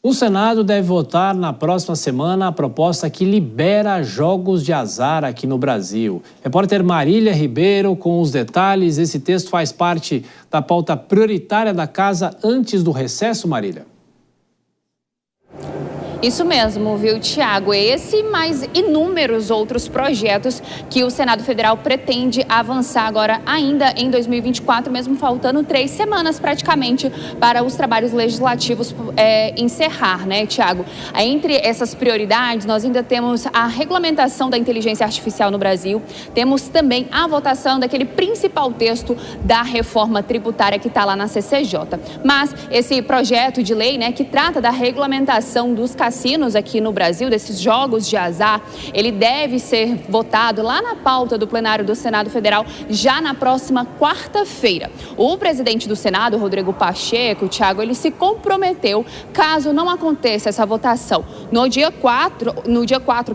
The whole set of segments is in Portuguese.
O Senado deve votar na próxima semana a proposta que libera jogos de azar aqui no Brasil. Repórter Marília Ribeiro com os detalhes. Esse texto faz parte da pauta prioritária da Casa antes do recesso, Marília? Isso mesmo, viu, Tiago? Esse e mais inúmeros outros projetos que o Senado Federal pretende avançar agora ainda em 2024, mesmo faltando 3 semanas praticamente para os trabalhos legislativos encerrar, né, Tiago? Entre essas prioridades, nós ainda temos a regulamentação da inteligência artificial no Brasil, temos também a votação daquele principal texto da reforma tributária que está lá na CCJ. Mas esse projeto de lei, né, que trata da regulamentação dos cassinos aqui no Brasil, desses jogos de azar, ele deve ser votado lá na pauta do plenário do Senado Federal já na próxima quarta-feira. O presidente do Senado, Rodrigo Pacheco, Tiago, ele se comprometeu, caso não aconteça essa votação no dia 4,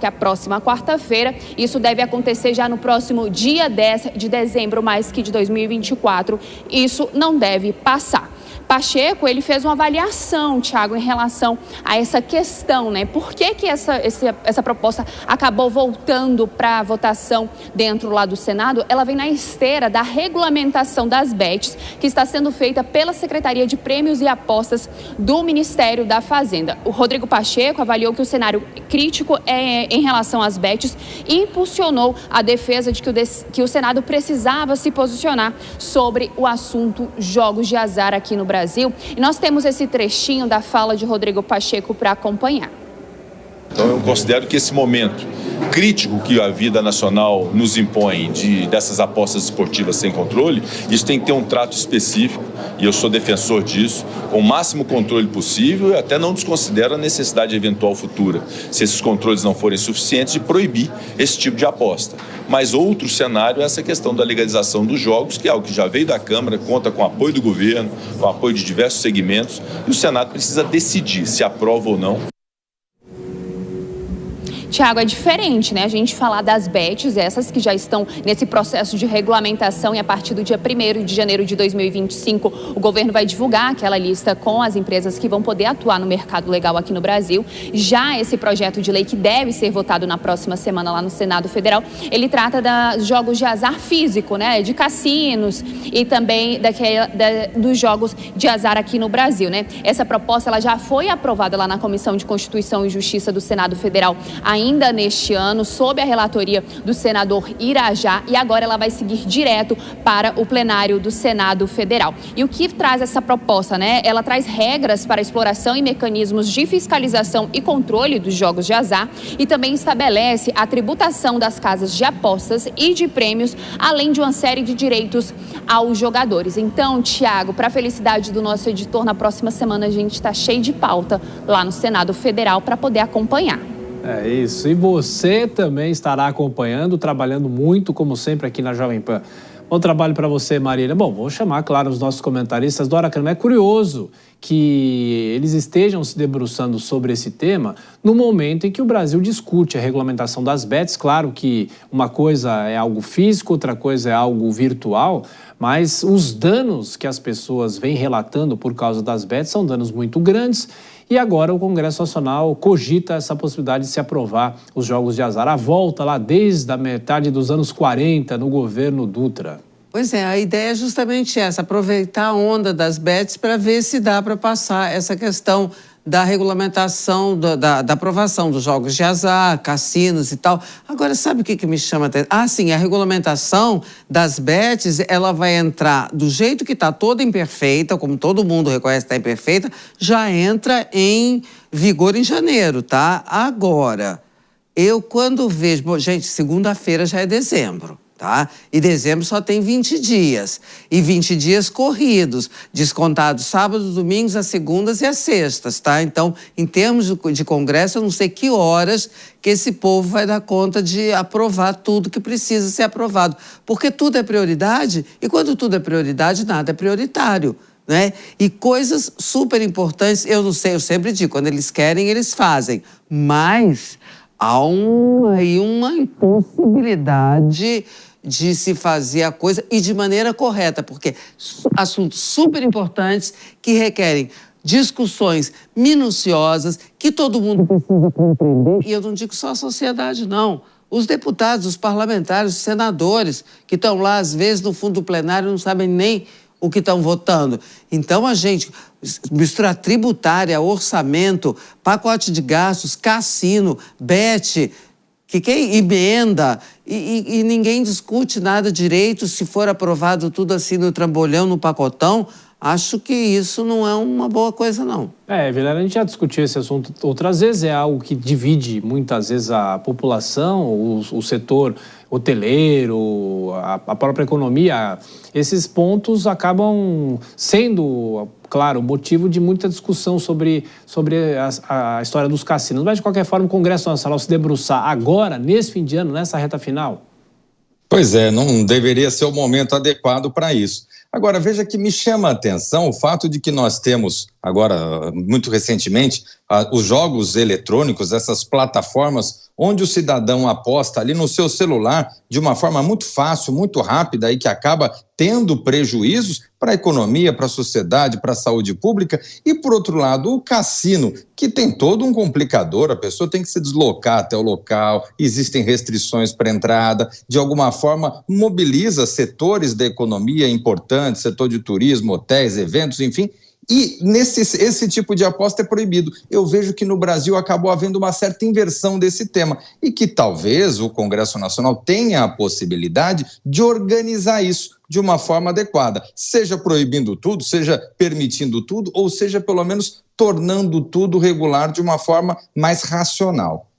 que é a próxima quarta-feira, isso deve acontecer já no próximo dia 10 de dezembro, mais que de 2024, isso não deve passar. Pacheco, ele fez uma avaliação, Tiago, em relação a essa questão, né? Por que essa proposta acabou voltando para votação dentro lá do Senado? Ela vem na esteira da regulamentação das bets, que está sendo feita pela Secretaria de Prêmios e Apostas do Ministério da Fazenda. O Rodrigo Pacheco avaliou que o cenário crítico em relação às bets e impulsionou a defesa de que o Senado precisava se posicionar sobre o assunto jogos de azar aqui no Brasil. E nós temos esse trechinho da fala de Rodrigo Pacheco para acompanhar. Então eu considero que esse momento crítico que a vida nacional nos impõe dessas apostas esportivas sem controle, isso tem que ter um trato específico, e eu sou defensor disso, com o máximo controle possível, e até não desconsidero a necessidade eventual futura, se esses controles não forem suficientes, de proibir esse tipo de aposta. Mas outro cenário é essa questão da legalização dos jogos, que é algo que já veio da Câmara, conta com o apoio do governo, com o apoio de diversos segmentos, e o Senado precisa decidir se aprova ou não. Tiago, é diferente, né? A gente falar das bets, essas que já estão nesse processo de regulamentação, e a partir do dia 1º de janeiro de 2025, o governo vai divulgar aquela lista com as empresas que vão poder atuar no mercado legal aqui no Brasil. Já esse projeto de lei, que deve ser votado na próxima semana lá no Senado Federal, ele trata dos jogos de azar físico, né? De cassinos e também dos jogos de azar aqui no Brasil, né? Essa proposta, ela já foi aprovada lá na Comissão de Constituição e Justiça do Senado Federal ainda neste ano, sob a relatoria do senador Irajá, e agora ela vai seguir direto para o plenário do Senado Federal. E o que traz essa proposta, né? Ela traz regras para a exploração e mecanismos de fiscalização e controle dos jogos de azar, e também estabelece a tributação das casas de apostas e de prêmios, além de uma série de direitos aos jogadores. Então, Tiago, para a felicidade do nosso editor, na próxima semana a gente está cheio de pauta lá no Senado Federal para poder acompanhar. É isso. E você também estará acompanhando, trabalhando muito, como sempre, aqui na Jovem Pan. Bom trabalho para você, Marília. Bom, vou chamar, claro, os nossos comentaristas do Aracanã. É curioso que eles estejam se debruçando sobre esse tema no momento em que o Brasil discute a regulamentação das bets. Claro que uma coisa é algo físico, outra coisa é algo virtual, mas os danos que as pessoas vêm relatando por causa das bets são danos muito grandes. E agora o Congresso Nacional cogita essa possibilidade de se aprovar os jogos de azar. A volta lá desde a metade dos anos 40, no governo Dutra. Pois é, a ideia é justamente essa, aproveitar a onda das bets para ver se dá para passar essa questão da regulamentação, da aprovação dos jogos de azar, cassinos e tal. Agora, sabe o que me chama a atenção? Ah, sim, a regulamentação das bets, ela vai entrar do jeito que está toda imperfeita, como todo mundo reconhece que está imperfeita, já entra em vigor em janeiro, tá? Agora, eu quando vejo... Bom, gente, segunda-feira já é dezembro. Tá? E dezembro só tem 20 dias. E 20 dias corridos, descontados sábados, domingos, as segundas e as sextas, tá? Então, em termos de Congresso, eu não sei que horas que esse povo vai dar conta de aprovar tudo que precisa ser aprovado. Porque tudo é prioridade, e quando tudo é prioridade, nada é prioritário. Né? E coisas super importantes, eu não sei, eu sempre digo, quando eles querem, eles fazem. Mas há aí uma impossibilidade de se fazer a coisa e de maneira correta, porque assuntos super importantes que requerem discussões minuciosas que todo mundo precisa compreender. E eu não digo só a sociedade, não. Os deputados, os parlamentares, os senadores que estão lá, às vezes, no fundo do plenário, não sabem nem o que estão votando. Então, a gente mistura tributária, orçamento, pacote de gastos, cassino, bet, que emenda, e ninguém discute nada direito. Se for aprovado tudo assim no trambolhão, no pacotão, acho que isso não é uma boa coisa, não. Vilela, a gente já discutiu esse assunto outras vezes, é algo que divide muitas vezes a população, o setor hoteleiro, a própria economia. Esses pontos acabam sendo, claro, motivo de muita discussão sobre a história dos cassinos. Mas, de qualquer forma, o Congresso Nacional se debruçar agora, nesse fim de ano, nessa reta final? Pois é, não deveria ser o momento adequado para isso. Agora, veja que me chama a atenção o fato de que nós temos, agora, muito recentemente, os jogos eletrônicos, essas plataformas onde o cidadão aposta ali no seu celular de uma forma muito fácil, muito rápida e que acaba tendo prejuízos para a economia, para a sociedade, para a saúde pública. E, por outro lado, o cassino, que tem todo um complicador, a pessoa tem que se deslocar até o local, existem restrições para entrada, de alguma forma mobiliza setores da economia importantes, setor de turismo, hotéis, eventos, enfim. E esse tipo de aposta é proibido. Eu vejo que no Brasil acabou havendo uma certa inversão desse tema e que talvez o Congresso Nacional tenha a possibilidade de organizar isso de uma forma adequada, seja proibindo tudo, seja permitindo tudo, ou seja, pelo menos tornando tudo regular de uma forma mais racional.